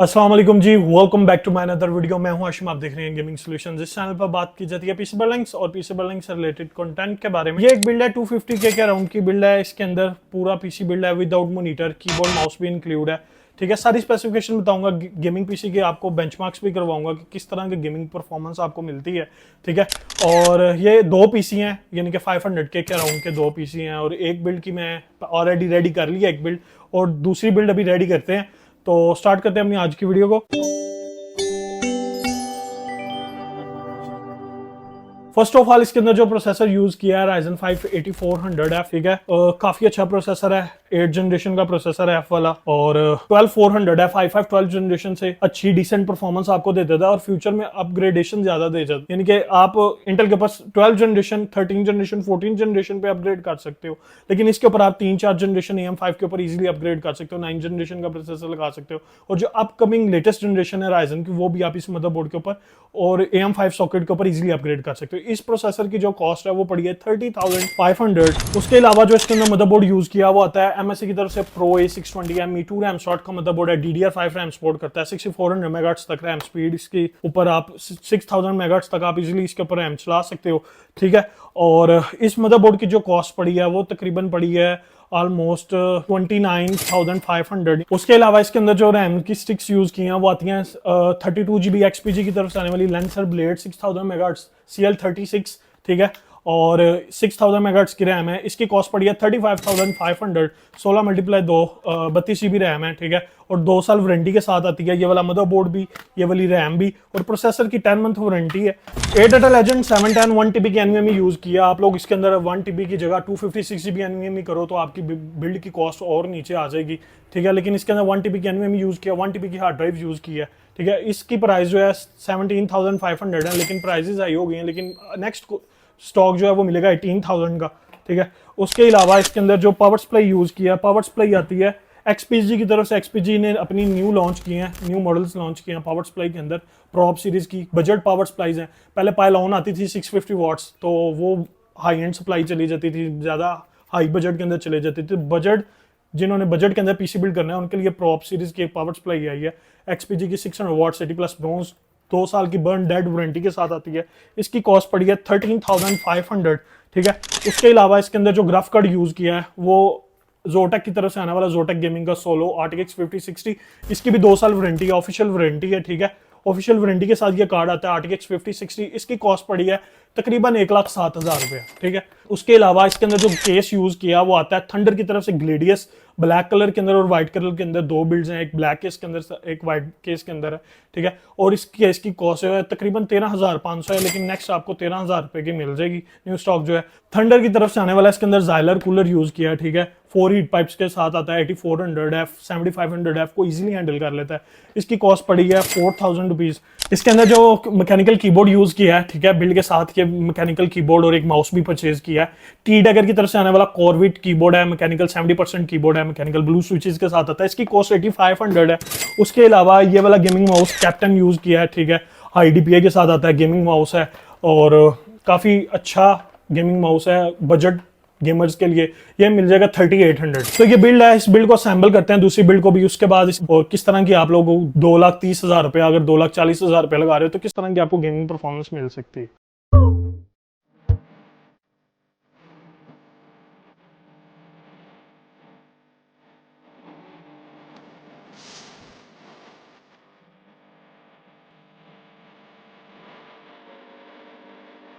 अस्सलाम वालेकुम जी, welcome back to my another video. मैं हूं आशिम, आप देख रहे हैं गेमिंग सॉल्यूशंस। इस चैनल पर बात की जाती है पीसीबल लिंक्स और पीसीबल लिंक्स से रिलेटेड कंटेंट के बारे में। ये एक बिल्ड है 250K के अराउंड की बिल्ड है। इसके अंदर पूरा पीसी बिल्ड है विदाउट मॉनिटर, कीबोर्ड माउस भी इंक्लूड है। ठीक है, सारी स्पेसिफिकेशन बताऊंगा गेमिंग पीसी के, आपको बेंचमार्क्स भी करवाऊंगा कि किस तरह की गेमिंग परफॉर्मेंस आपको मिलती है। ठीक है, और ये दो पीसी हैं, यानी कि 500K के अराउंड के दो पीसी हैं, और एक बिल्ड की मैं ऑलरेडी रेडी कर ली है एक बिल्ड, और दूसरी बिल्ड अभी रेडी करते हैं। तो स्टार्ट करते हैं अपनी आज की वीडियो को। फर्स्ट ऑफ ऑल, इसके अंदर जो प्रोसेसर यूज किया है Ryzen 5 8400 है। ठीक है, काफी अच्छा प्रोसेसर है, 8 जनरेशन का प्रोसेसर है F वाला, और 12400 है। 5 जनरेशन से अच्छी डिसेंट परफॉर्मेंस आपको दे देता है, और फ्यूचर में अपग्रेडेशन ज्यादा दे जाता है, यानी कि आप इंटेल के पास 12 जनरेशन, 13 जनरेशन, 14 जनरेशन पे अपग्रेड कर सकते हो, लेकिन इसके ऊपर आप 3-4 जनरेशन AM5 के ऊपर इजीली अपग्रेड कर सकते हो, 9 जनरेशन का प्रोसेसर लगा सकते हो। और जो अपकमिंग लेटेस्ट जनरेशन है Ryzen की, वो भी आप इस मदरबोर्ड के ऊपर और AM5 सॉकेट के ऊपर इजीली अपग्रेड कर सकते हो। इस प्रोसेसर की जो कॉस्ट है वो पड़ी है 30,500। उसके अलावा जो इसके अंदर मदरबोर्ड यूज किया वो आता है MSI की तरफ से Pro A620 M.2 RAM slot का मदरबोर्ड है। DDR5 रैम सपोर्ट करता है, 6400 मेगाहर्ट्ज तक रैम स्पीड। इसके ऊपर आप 6000 मेगाहर्ट्ज तक आप इजीली इसके ऊपर रैम चला सकते हो। ठीक है, और इस मदरबोर्ड की जो कॉस्ट पड़ी है वो तकरीबन पड़ी है ऑलमोस्ट 29,500। उसके अलावा इसके अंदर जो रैम की स्टिक्स यूज की हैं वो आती हैं 32GB XPG की तरफ से आने वाली लेंसर ब्लेड 6000 मेगाहर्ट्ज CL36। ठीक है, और 6000 मेगाहर्ट्ज की रैम है। इसकी कॉस्ट पड़ी है 35,500। 16 मल्टीप्लाई 2 32GB रैम है। ठीक है, और 2 साल वारंटी के साथ आती है ये वाला मदरबोर्ड भी, ये वाली रैम भी, और प्रोसेसर की 10 मंथ वारंटी है। Data Legend 710 1TB की NVMe यूज किया। आप लोग इसके अंदर 1TB की जगह 256GB NVMe करो तो आपकी बिल्ड की कॉस्ट और नीचे आ जाएगी। ठीक है, लेकिन इसके अंदर 1TB की NVMe यूज किया, 1TB की हार्ड ड्राइव यूज की है। ठीक है, इसकी प्राइस जो है 17,500 है, लेकिन प्राइसेस हाई हो गई हैं, लेकिन नेक्स्ट स्टॉक जो है वो मिलेगा 18,000 का। ठीक है, उसके अलावा इसके अंदर जो पावर सप्लाई यूज किया, पावर सप्लाई आती है XPG की तरफ से। XPG ने अपनी न्यू लॉन्च किए हैं, न्यू मॉडल्स लॉन्च किए हैं पावर सप्लाई के अंदर। प्रॉप सीरीज की बजट पावर सप्लाईज हैं। पहले पाइलॉन आती थी 650 वाट्स, तो वो हाई एंड सप्लाई चली जाती थी, ज्यादा हाई बजट के अंदर चले जाती थी। बजट जिन्होंने बजट के अंदर पीसी बिल्ड करना है उनके लिए प्रॉप सीरीज की एक पावर सप्लाई आई है XPG की 600 वाट्स 80+ ब्रोंज, 2 साल की बर्न डेड वारंटी के साथ आती है। इसकी कॉस्ट पड़ी है 13,500। ठीक है, उसके अलावा इसके अंदर जो ग्राफ कार्ड यूज किया है वो जोटेक की तरफ से आने वाला जोटेक गेमिंग का सोलो RTX 5060। इसकी भी 2 साल वारंटी है, ऑफिशियल वारंटी है। ठीक है, ऑफिशियल वारंटी के साथ ये कार्ड आता है RTX 5060। इसकी कॉस्ट पड़ी है तकरीबन 1,07,000 रुपये। ठीक है, उसके अलावा इसके अंदर जो केस यूज किया वो आता है थंडर की तरफ से ग्लेडियस, ब्लैक कलर के अंदर और व्हाइट कलर के अंदर दो बिल्ड्स हैं, एक ब्लैक केस के अंदर एक व्हाइट केस के अंदर है। ठीक है, और इस केस की कॉस्ट है तकरीबन 13,500 है, लेकिन नेक्स्ट आपको 13,000 रुपए की मिल जाएगी न्यू स्टॉक जो है। थंडर की तरफ से आने वाला इसके अंदर जाइलर कूलर यूज किया है। ठीक है, 4 हीट पाइप्स के साथ आता है। 8400F 7500F को इजीली हैंडल कर लेता है। इसकी कॉस्ट पड़ी है 4,000 रुपीज। इसके अंदर जो मैकेनिकल कीबोर्ड यूज किया है, ठीक है, बिल्ड के साथ ये मैकेनिकल कीबोर्ड और एक माउस भी परचेज किया है। T-Dagger की तरफ से आने वाला कॉर्विट कीबोर्ड है, मैकेनिकल 70% कीबोर्ड है, मैकेनिकल ब्लू स्विचेस के साथ आता है। इसकी कॉस्ट 8500 है। उसके अलावा ये वाला गेमिंग माउस कैप्टन यूज किया है। ठीक है, हाई DPI के साथ आता है, गेमिंग माउस है, और काफी अच्छा गेमिंग माउस है बजट गेमर्स के लिए। ये मिल जाएगा 3800। तो ये बिल्ड है, इस बिल्ड को असेंबल करते हैं, दूसरी बिल्ड को भी। उसके बाद और किस तरह की आप लोगों को 2,30,000 रुपए, अगर 2,40,000 रुपए लगा रहे हो तो किस तरह की आपको गेमिंग परफॉर्मेंस मिल सकती है।